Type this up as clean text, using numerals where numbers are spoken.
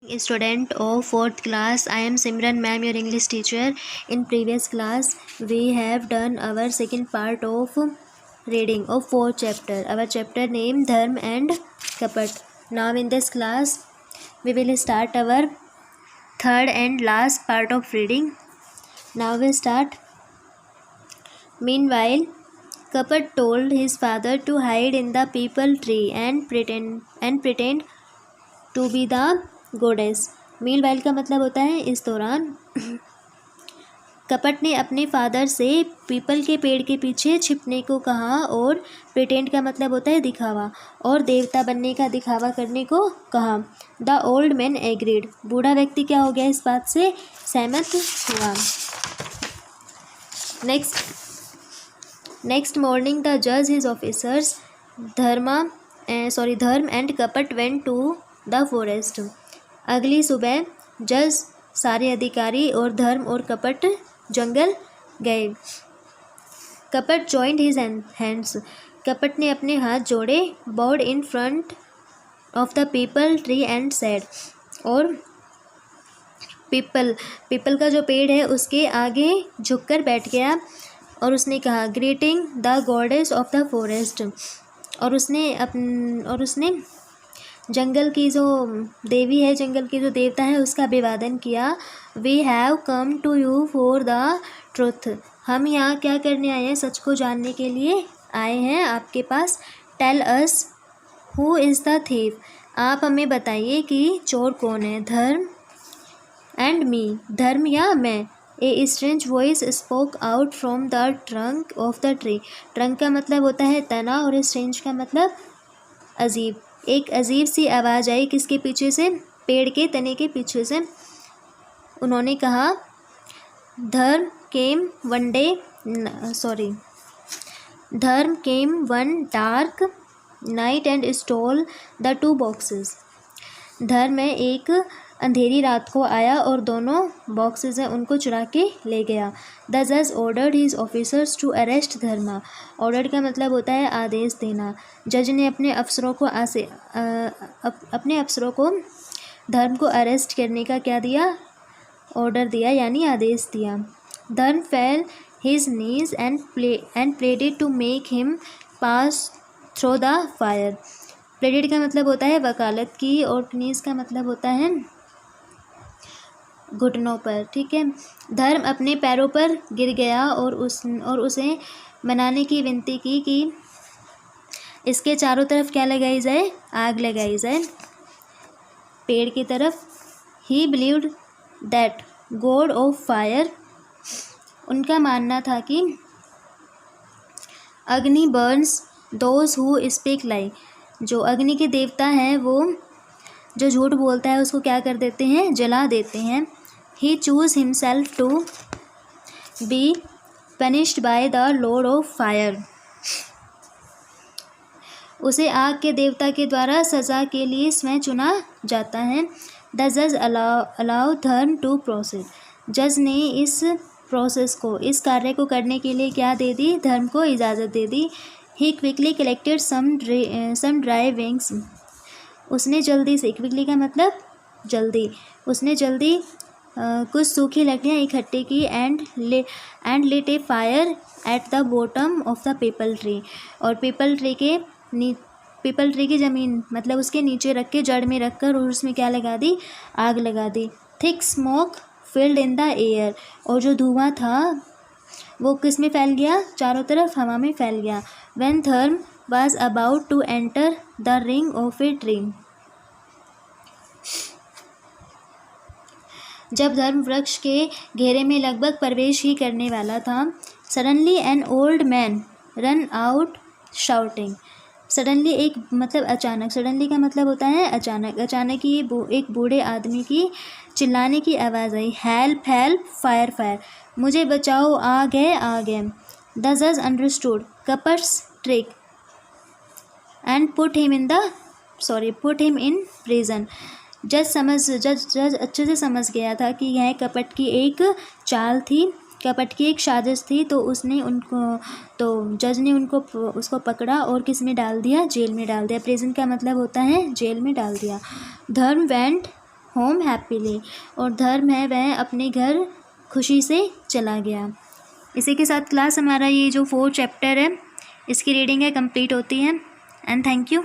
Student of fourth class. I am Simran ma'am, your English teacher. In previous class we have done our second part of reading of fourth chapter. Our chapter name Dharm and Kapat. Now in this class we will start our third and last part of reading. Now we start. Meanwhile, Kapat told his father to hide in the peepal tree and pretend to be the goddess. Meanwhile का मतलब होता है इस दौरान। कपट ने अपने father से पीपल के पेड़ के पीछे छिपने को कहा और प्रिटेंड का मतलब होता है दिखावा और देवता बनने का दिखावा करने को कहा। The old man agreed. बूढ़ा व्यक्ति क्या हो गया, इस बात से सहमत हुआ। नेक्स्ट मॉर्निंग द जज हिज ऑफिसर्स धर्म एंड कपट वेंट टू द फॉरेस्ट। अगली सुबह जज, सारे अधिकारी और धर्म और कपट जंगल गए। कपट जॉइंड हिज हैंड्स। कपट ने अपने हाथ जोड़े। Bowed in front of the peepal tree and said. और पीपल का जो पेड़ है उसके आगे झुककर बैठ गया और उसने कहा, greeting the goddess of the forest. और उसने जंगल की जो देवी है, जंगल की जो देवता है, उसका अभिवादन किया। We have come to you for the truth. हम यहाँ क्या करने आए हैं, सच को जानने के लिए आए हैं आपके पास। Tell us who is the thief. आप हमें बताइए कि चोर कौन है। धर्म एंड मी। धर्म या मैं। A strange voice spoke out from the trunk of the tree. Trunk का मतलब होता है तना और स्ट्रेंज का मतलब अजीब। एक अजीब सी आवाज़ आई, किसके पीछे से, पेड़ के तने के पीछे से। उन्होंने कहा, धर्म came one dark night and stole the two boxes. धर्म एक अंधेरी रात को आया और दोनों बॉक्सेस हैं उनको चुरा के ले गया। द जज ordered his officers to arrest Dharma. Order का मतलब होता है आदेश देना। जज ने अपने अफसरों को धर्म को अरेस्ट करने का क्या दिया, ऑर्डर दिया यानी आदेश दिया। Dharma fell his knees and pleaded to make him pass through the fire. Pleaded का मतलब होता है वकालत की और नीज का मतलब होता है घुटनों पर, ठीक है। धर्म अपने पैरों पर गिर गया और उसे मनाने की विनती की कि इसके चारों तरफ क्या लगाई जाए, आग लगाई जाए, पेड़ की तरफ। ही believed that God of fire. उनका मानना था कि अग्नि बर्न्स दोज हु स्पीक लाई। जो अग्नि के देवता हैं वो जो झूठ बोलता है उसको क्या कर देते हैं, जला देते हैं। He choose himself to be punished by the lord of fire. उसे आग के देवता के द्वारा सज़ा के लिए स्वयं चुना जाता है। द जज अलाउ धर्म टू प्रोसीड। जज ने इस कार्य को करने के लिए क्या दे दी, धर्म को इजाज़त दे दी। He quickly collected some dry wings. उसने जल्दी से, क्विकली का मतलब जल्दी, उसने जल्दी कुछ सूखी लकड़ियाँ इकट्ठी की and lit a fire at the bottom of the peepal tree. और पीपल ट्री की ज़मीन मतलब उसके नीचे रख के, जड़ में रख कर, और उसमें क्या लगा दी, आग लगा दी। Thick smoke filled in the air. और जो धुआं था वो किस में फैल गया, चारों तरफ हवा में फैल गया। When Dharma was about to enter the ring of a tree. जब धर्म वृक्ष के घेरे में लगभग प्रवेश ही करने वाला था, suddenly an old man run out shouting. Suddenly एक मतलब अचानक, सडनली का मतलब होता है अचानक। अचानक ही एक बूढ़े आदमी की चिल्लाने की आवाज़ आई, हेल्प हेल्प, फायर फायर, मुझे बचाओ, आग है आग है। द जज understood Kapat's trick and put him in prison. जज अच्छे से समझ गया था कि यह कपट की एक चाल थी, कपट की एक साजिश थी। तो जज ने उसको पकड़ा और किस में डाल दिया, जेल में डाल दिया। प्रिजन का मतलब होता है जेल में डाल दिया। धर्म वेंट होम हैप्पीली, और धर्म है वह अपने घर खुशी से चला गया। इसी के साथ क्लास हमारा ये जो 4 चैप्टर है इसकी रीडिंग है कंप्लीट होती है। And thank you.